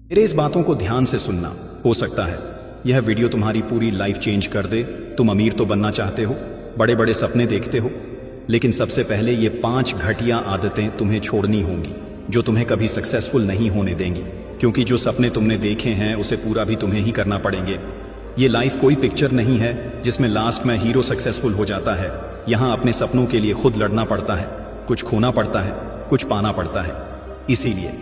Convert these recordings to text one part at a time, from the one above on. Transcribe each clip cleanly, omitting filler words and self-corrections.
मेरे इस बातों को ध्यान से सुनना। हो सकता है यह वीडियो तुम्हारी पूरी लाइफ चेंज कर दे। तुम अमीर तो बनना चाहते हो, बड़े बड़े सपने देखते हो, लेकिन सबसे पहले ये 5 घटिया आदतें तुम्हें छोड़नी होंगी जो तुम्हें कभी सक्सेसफुल नहीं होने देंगी, क्योंकि जो सपने तुमने देखे हैं उसे पूरा भी तुम्हें ही करना पड़ेंगे। ये लाइफ कोई पिक्चर नहीं है जिसमें लास्ट में हीरो सक्सेसफुल हो जाता है। यहाँ अपने सपनों के लिए खुद लड़ना पड़ता है, कुछ खोना पड़ता है, कुछ पाना पड़ता है। इसीलिए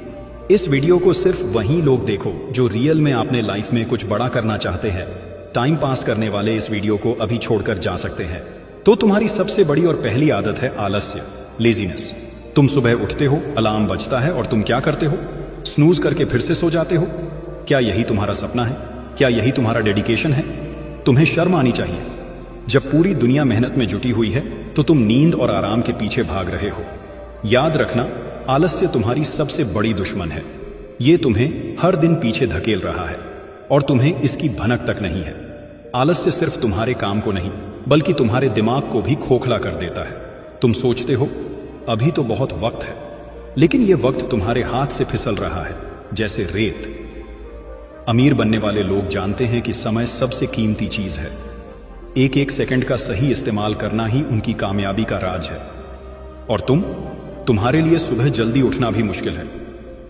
इस वीडियो को सिर्फ वही लोग देखो जो रियल में अपने लाइफ में कुछ बड़ा करना चाहते हैं। टाइम पास करने वाले इस वीडियो को अभी छोड़कर जा सकते हैं। तो तुम्हारी सबसे बड़ी और पहली आदत है आलस्य, लेजीनेस। तुम सुबह उठते हो, अलार्म बजता है और तुम क्या करते हो? स्नूज करके फिर से सो जाते हो। क्या यही तुम्हारा सपना है? क्या यही तुम्हारा डेडिकेशन है? तुम्हें शर्म आनी चाहिए। जब पूरी दुनिया मेहनत में जुटी हुई है तो तुम नींद और आराम के पीछे भाग रहे हो। याद रखना, आलस्य तुम्हारी सबसे बड़ी दुश्मन है। ये तुम्हें हर दिन पीछे धकेल रहा है और तुम्हें इसकी भनक तक नहीं है। आलस्य सिर्फ तुम्हारे काम को नहीं बल्कि तुम्हारे दिमाग को भी खोखला कर देता है। तुम सोचते हो अभी तो बहुत वक्त है, लेकिन यह वक्त तुम्हारे हाथ से फिसल रहा है जैसे रेत। अमीर बनने वाले लोग जानते हैं कि समय सबसे कीमती चीज है। एक एक सेकंड का सही इस्तेमाल करना ही उनकी कामयाबी का राज है। और तुम्हारे लिए सुबह जल्दी उठना भी मुश्किल है।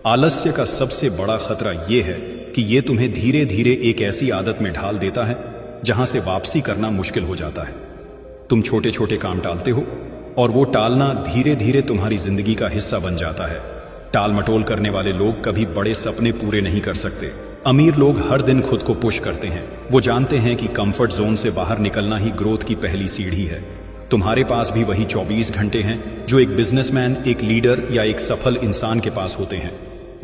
आलस्य का सबसे बड़ा खतरा यह है कि यह तुम्हें धीरे धीरे एक ऐसी आदत में ढाल देता है जहां से वापसी करना मुश्किल हो जाता है। तुम छोटे छोटे काम टालते हो और वो टालना धीरे धीरे तुम्हारी जिंदगी का हिस्सा बन जाता है। टाल मटोल करने वाले लोग कभी बड़े सपने पूरे नहीं कर सकते। अमीर लोग हर दिन खुद को पुश करते हैं। वो जानते हैं कि कंफर्ट जोन से बाहर निकलना ही ग्रोथ की पहली सीढ़ी है। तुम्हारे पास भी वही 24 घंटे हैं जो एक बिजनेसमैन, एक लीडर या एक सफल इंसान के पास होते हैं,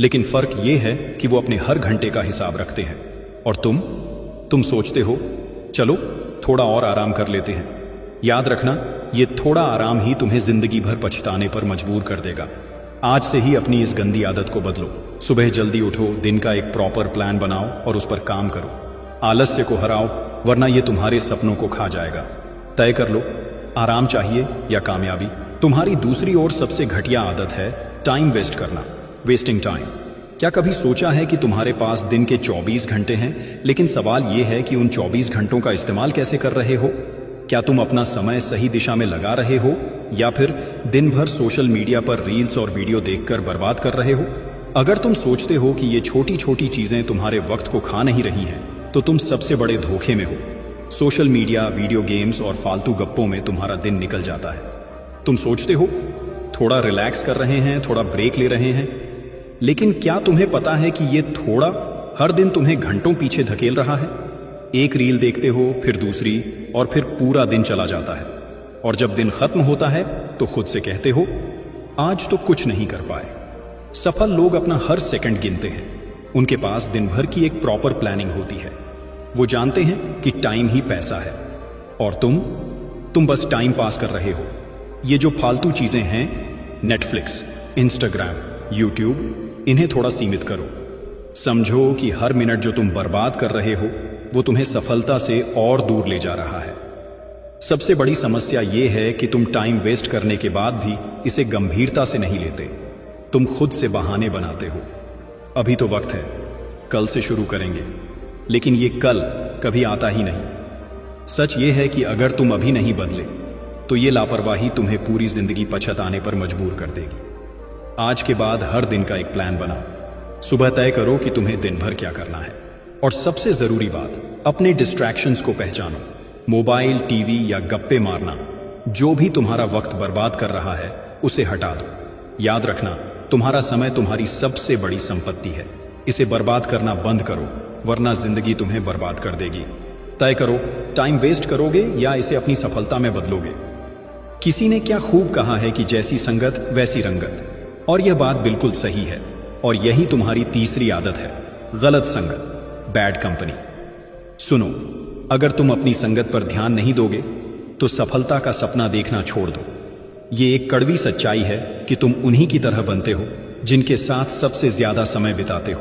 लेकिन फर्क ये है कि वो अपने हर घंटे का हिसाब रखते हैं। और तुम सोचते हो चलो थोड़ा और आराम कर लेते हैं। याद रखना, ये थोड़ा आराम ही तुम्हें जिंदगी भर पछताने पर मजबूर कर देगा। आज से ही अपनी इस गंदी आदत को बदलो। सुबह जल्दी उठो, दिन का एक प्रॉपर प्लान बनाओ और उस पर काम करो। आलस्य को हराओ, वरना ये तुम्हारे सपनों को खा जाएगा। तय कर लो, आराम चाहिए या कामयाबी। तुम्हारी दूसरी ओर सबसे घटिया आदत है टाइम वेस्ट करना, वेस्टिंग टाइम। क्या कभी सोचा है कि तुम्हारे पास दिन के 24 घंटे हैं, लेकिन सवाल यह है कि उन 24 घंटों का इस्तेमाल कैसे कर रहे हो? क्या तुम अपना समय सही दिशा में लगा रहे हो या फिर दिन भर सोशल मीडिया पर रील्स और वीडियो देखकर बर्बाद कर रहे हो? अगर तुम सोचते हो कि ये छोटी छोटी चीजें तुम्हारे वक्त को खा नहीं रही हैं, तो तुम सबसे बड़े धोखे में हो। सोशल मीडिया, वीडियो गेम्स और फालतू गप्पों में तुम्हारा दिन निकल जाता है। तुम सोचते हो थोड़ा रिलैक्स कर रहे हैं, थोड़ा ब्रेक ले रहे हैं, लेकिन क्या तुम्हें पता है कि ये थोड़ा हर दिन तुम्हें घंटों पीछे धकेल रहा है? एक रील देखते हो, फिर दूसरी, और फिर पूरा दिन चला जाता है। और जब दिन खत्म होता है तो खुद से कहते हो आज तो कुछ नहीं कर पाए। सफल लोग अपना हर सेकंड गिनते हैं। उनके पास दिन भर की एक प्रॉपर प्लानिंग होती है। वो जानते हैं कि टाइम ही पैसा है। और तुम बस टाइम पास कर रहे हो। ये जो फालतू चीजें हैं, नेटफ्लिक्स, इंस्टाग्राम, यूट्यूब, इन्हें थोड़ा सीमित करो। समझो कि हर मिनट जो तुम बर्बाद कर रहे हो वो तुम्हें सफलता से और दूर ले जा रहा है। सबसे बड़ी समस्या ये है कि तुम टाइम वेस्ट करने के बाद भी इसे गंभीरता से नहीं लेते। तुम खुद से बहाने बनाते हो। अभी तो वक्त है, कल से शुरू करेंगे, लेकिन ये कल कभी आता ही नहीं। सच ये है कि अगर तुम अभी नहीं बदले तो ये लापरवाही तुम्हें पूरी जिंदगी पछताने पर मजबूर कर देगी। आज के बाद हर दिन का एक प्लान बनाओ। सुबह तय करो कि तुम्हें दिन भर क्या करना है। और सबसे जरूरी बात, अपने डिस्ट्रैक्शंस को पहचानो। मोबाइल, टीवी या गप्पे मारना, जो भी तुम्हारा वक्त बर्बाद कर रहा है उसे हटा दो। याद रखना, तुम्हारा समय तुम्हारी सबसे बड़ी संपत्ति है। इसे बर्बाद करना बंद करो, वरना जिंदगी तुम्हें बर्बाद कर देगी। तय करो, टाइम वेस्ट करोगे या इसे अपनी सफलता में बदलोगे। किसी ने क्या खूब कहा है कि जैसी संगत वैसी रंगत, और यह बात बिल्कुल सही है। और यही तुम्हारी तीसरी आदत है, गलत संगत, बैड कंपनी। सुनो, अगर तुम अपनी संगत पर ध्यान नहीं दोगे तो सफलता का सपना देखना छोड़ दो। ये एक कड़वी सच्चाई है कि तुम उन्हीं की तरह बनते हो जिनके साथ सबसे ज्यादा समय बिताते हो।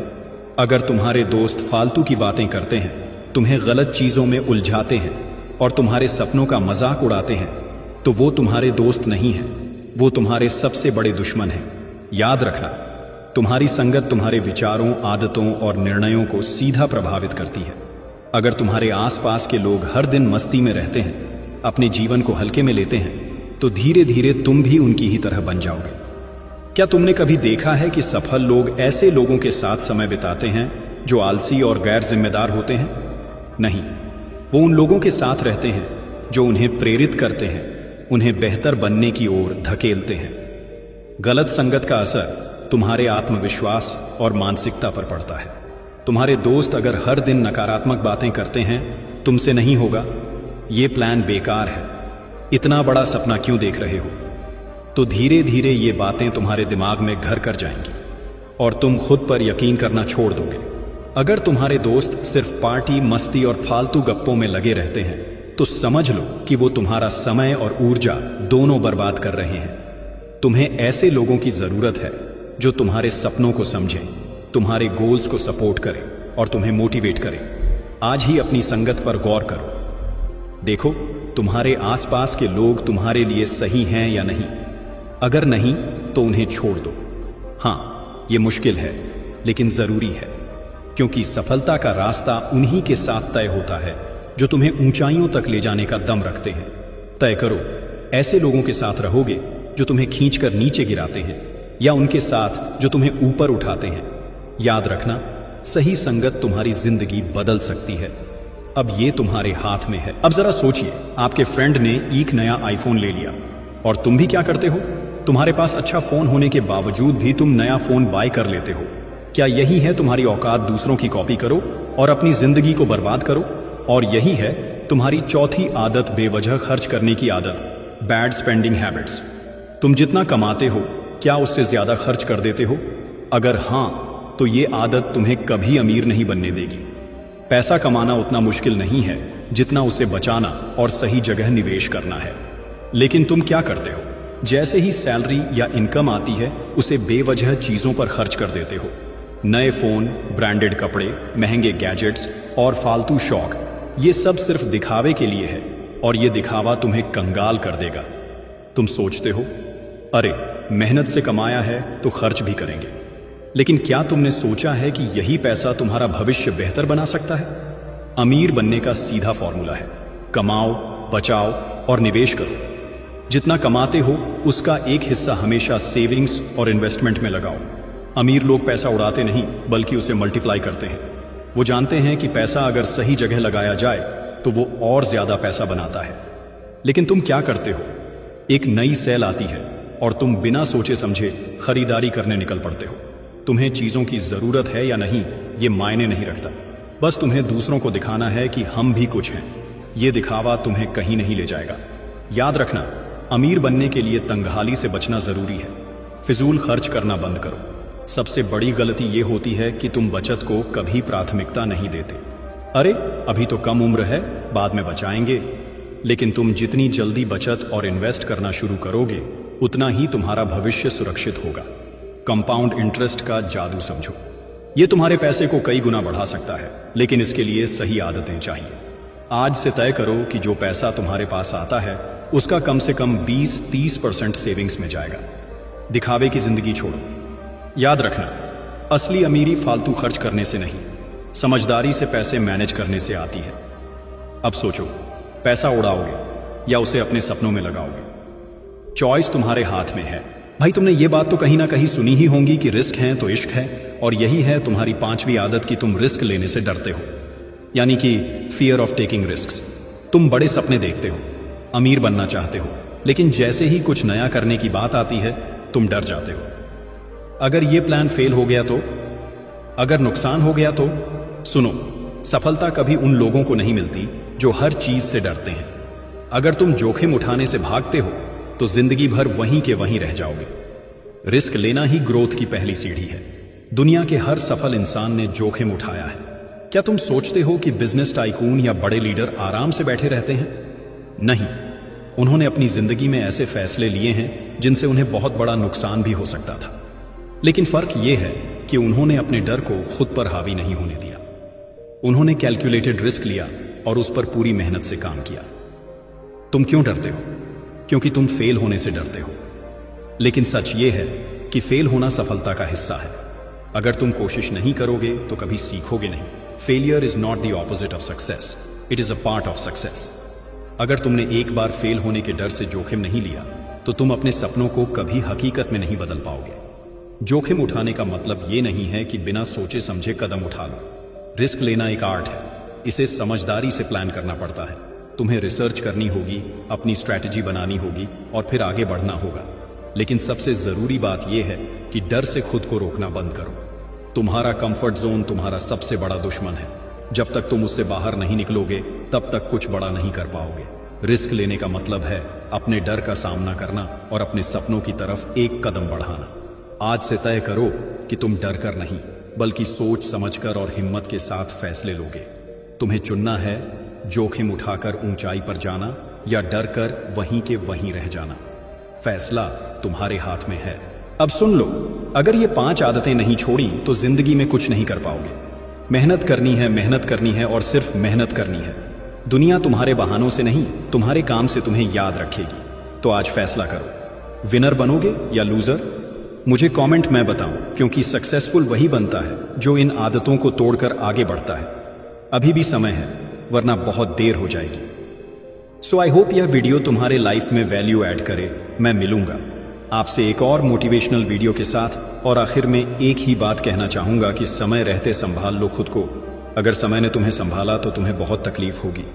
अगर तुम्हारे दोस्त फालतू की बातें करते हैं, तुम्हें गलत चीजों में उलझाते हैं और तुम्हारे सपनों का मजाक उड़ाते हैं, तो वो तुम्हारे दोस्त नहीं हैं, वो तुम्हारे सबसे बड़े दुश्मन हैं। याद रखना, तुम्हारी संगत तुम्हारे विचारों, आदतों और निर्णयों को सीधा प्रभावित करती है। अगर तुम्हारे आसपास के लोग हर दिन मस्ती में रहते हैं, अपने जीवन को हल्के में लेते हैं, तो धीरे धीरे तुम भी उनकी ही तरह बन जाओगे। क्या तुमने कभी देखा है कि सफल लोग ऐसे लोगों के साथ समय बिताते हैं जो आलसी और गैर जिम्मेदार होते हैं? नहीं, वो उन लोगों के साथ रहते हैं जो उन्हें प्रेरित करते हैं, उन्हें बेहतर बनने की ओर धकेलते हैं। गलत संगत का असर तुम्हारे आत्मविश्वास और मानसिकता पर पड़ता है। तुम्हारे दोस्त अगर हर दिन नकारात्मक बातें करते हैं, तुमसे नहीं होगा, ये प्लान बेकार है, इतना बड़ा सपना क्यों देख रहे हो, तो धीरे धीरे ये बातें तुम्हारे दिमाग में घर कर जाएंगी और तुम खुद पर यकीन करना छोड़ दोगे। अगर तुम्हारे दोस्त सिर्फ पार्टी, मस्ती और फालतू गप्पों में लगे रहते हैं, तो समझ लो कि वो तुम्हारा समय और ऊर्जा दोनों बर्बाद कर रहे हैं। तुम्हें ऐसे लोगों की जरूरत है जो तुम्हारे सपनों को समझें, तुम्हारे गोल्स को सपोर्ट करें और तुम्हें मोटिवेट करें। आज ही अपनी संगत पर गौर करो। देखो, तुम्हारे आसपास के लोग तुम्हारे लिए सही हैं या नहीं। अगर नहीं, तो उन्हें छोड़ दो। हाँ, ये मुश्किल है, लेकिन जरूरी है, क्योंकि सफलता का रास्ता उन्हीं के साथ तय होता है जो तुम्हें ऊंचाइयों तक ले जाने का दम रखते हैं। तय करो, ऐसे लोगों के साथ रहोगे जो तुम्हें खींचकर नीचे गिराते हैं, या उनके साथ जो तुम्हें ऊपर उठाते हैं। याद रखना, सही संगत तुम्हारी जिंदगी बदल सकती है। अब ये तुम्हारे हाथ में है। अब जरा सोचिए, आपके फ्रेंड ने एक नया आईफोन ले लिया और तुम भी क्या करते हो? तुम्हारे पास अच्छा फोन होने के बावजूद भी तुम नया फोन बाय कर लेते हो। क्या यही है तुम्हारी औकात? दूसरों की कॉपी करो और अपनी जिंदगी को बर्बाद करो। और यही है तुम्हारी चौथी आदत, बेवजह खर्च करने की आदत, बैड स्पेंडिंग हैबिट्स। तुम जितना कमाते हो, क्या उससे ज्यादा खर्च कर देते हो? अगर हां, तो ये आदत तुम्हें कभी अमीर नहीं बनने देगी। पैसा कमाना उतना मुश्किल नहीं है जितना उसे बचाना और सही जगह निवेश करना है। लेकिन तुम क्या करते हो? जैसे ही सैलरी या इनकम आती है, उसे बेवजह चीजों पर खर्च कर देते हो। नए फोन, ब्रांडेड कपड़े, महंगे गैजेट्स और फालतू शौक, ये सब सिर्फ दिखावे के लिए है और ये दिखावा तुम्हें कंगाल कर देगा। तुम सोचते हो, अरे मेहनत से कमाया है तो खर्च भी करेंगे। लेकिन क्या तुमने सोचा है कि यही पैसा तुम्हारा भविष्य बेहतर बना सकता है? अमीर बनने का सीधा फॉर्मूला है, कमाओ, बचाओ और निवेश करो। जितना कमाते हो उसका एक हिस्सा हमेशा सेविंग्स और इन्वेस्टमेंट में लगाओ। अमीर लोग पैसा उड़ाते नहीं, बल्कि उसे मल्टीप्लाई करते हैं। वो जानते हैं कि पैसा अगर सही जगह लगाया जाए तो वो और ज्यादा पैसा बनाता है। लेकिन तुम क्या करते हो? एक नई सेल आती है और तुम बिना सोचे समझे खरीदारी करने निकल पड़ते हो। तुम्हें चीजों की जरूरत है या नहीं, ये मायने नहीं रखता। बस तुम्हें दूसरों को दिखाना है कि हम भी कुछ हैं। ये दिखावा तुम्हें कहीं नहीं ले जाएगा। याद रखना, अमीर बनने के लिए तंगहाली से बचना जरूरी है। फिजूल खर्च करना बंद करो। सबसे बड़ी गलती ये होती है कि तुम बचत को कभी प्राथमिकता नहीं देते। अरे अभी तो कम उम्र है, बाद में बचाएंगे। लेकिन तुम जितनी जल्दी बचत और इन्वेस्ट करना शुरू करोगे, उतना ही तुम्हारा भविष्य सुरक्षित होगा। कंपाउंड इंटरेस्ट का जादू समझो। ये तुम्हारे पैसे को कई गुना बढ़ा सकता है, लेकिन इसके लिए सही आदतें चाहिए। आज से तय करो कि जो पैसा तुम्हारे पास आता है उसका कम से कम 20-30% सेविंग्स में जाएगा। दिखावे की जिंदगी छोड़ो। याद रखना, असली अमीरी फालतू खर्च करने से नहीं, समझदारी से पैसे मैनेज करने से आती है। अब सोचो, पैसा उड़ाओगे या उसे अपने सपनों में लगाओगे? चॉइस तुम्हारे हाथ में है। भाई, तुमने ये बात तो कहीं ना कहीं सुनी ही होंगी कि रिस्क है तो इश्क है, और यही है तुम्हारी 5वीं आदत कि तुम रिस्क लेने से डरते हो, यानी कि फियर ऑफ टेकिंग रिस्क। तुम बड़े सपने देखते हो, अमीर बनना चाहते हो, लेकिन जैसे ही कुछ नया करने की बात आती है तुम डर जाते हो। अगर ये प्लान फेल हो गया तो? अगर नुकसान हो गया तो? सुनो, सफलता कभी उन लोगों को नहीं मिलती जो हर चीज से डरते हैं। अगर तुम जोखिम उठाने से भागते हो तो जिंदगी भर वहीं के वहीं रह जाओगे। रिस्क लेना ही ग्रोथ की पहली सीढ़ी है। दुनिया के हर सफल इंसान ने जोखिम उठाया है। क्या तुम सोचते हो कि बिजनेस टाइकून या बड़े लीडर आराम से बैठे रहते हैं? नहीं, उन्होंने अपनी जिंदगी में ऐसे फैसले लिए हैं जिनसे उन्हें बहुत बड़ा नुकसान भी हो सकता था। लेकिन फर्क यह है कि उन्होंने अपने डर को खुद पर हावी नहीं होने दिया। उन्होंने कैलकुलेटेड रिस्क लिया और उस पर पूरी मेहनत से काम किया। तुम क्यों डरते हो? क्योंकि तुम फेल होने से डरते हो। लेकिन सच ये है कि फेल होना सफलता का हिस्सा है। अगर तुम कोशिश नहीं करोगे तो कभी सीखोगे नहीं। Failure is not the opposite of success, it is a part of success. अगर तुमने एक बार फेल होने के डर से जोखिम नहीं लिया तो तुम अपने सपनों को कभी हकीकत में नहीं बदल पाओगे। जोखिम उठाने का मतलब ये नहीं है कि बिना सोचे समझे कदम उठा लो। रिस्क लेना एक आर्ट है, इसे समझदारी से प्लान करना पड़ता है। तुम्हें रिसर्च करनी होगी, अपनी स्ट्रैटेजी बनानी होगी और फिर आगे बढ़ना होगा। लेकिन सबसे जरूरी बात यह है कि डर से खुद को रोकना बंद करो। तुम्हारा कंफर्ट जोन तुम्हारा सबसे बड़ा दुश्मन है। जब तक तुम उससे बाहर नहीं निकलोगे तब तक कुछ बड़ा नहीं कर पाओगे। रिस्क लेने का मतलब है अपने डर का सामना करना और अपने सपनों की तरफ एक कदम बढ़ाना। आज से तय करो कि तुम डर कर नहीं बल्कि सोच समझकर और हिम्मत के साथ फैसले लोगे। तुम्हें चुनना है जोखिम उठाकर ऊंचाई पर जाना या डर कर वहीं के वहीं रह जाना। फैसला तुम्हारे हाथ में है। अब सुन लो, अगर ये 5 आदतें नहीं छोड़ी तो जिंदगी में कुछ नहीं कर पाओगे। मेहनत करनी है और सिर्फ मेहनत करनी है। दुनिया तुम्हारे बहानों से नहीं, तुम्हारे काम से तुम्हें याद रखेगी। तो आज फैसला करो, विनर बनोगे या लूजर। मुझे कमेंट में बताओ, क्योंकि सक्सेसफुल वही बनता है जो इन आदतों को तोड़कर आगे बढ़ता है। अभी भी समय है, वरना बहुत देर हो जाएगी। सो आई होप यह वीडियो तुम्हारे लाइफ में वैल्यू ऐड करे। मैं मिलूंगा आपसे एक और मोटिवेशनल वीडियो के साथ, और आखिर में एक ही बात कहना चाहूंगा कि समय रहते संभाल लो खुद को। अगर समय ने तुम्हें संभाला तो तुम्हें बहुत तकलीफ होगी।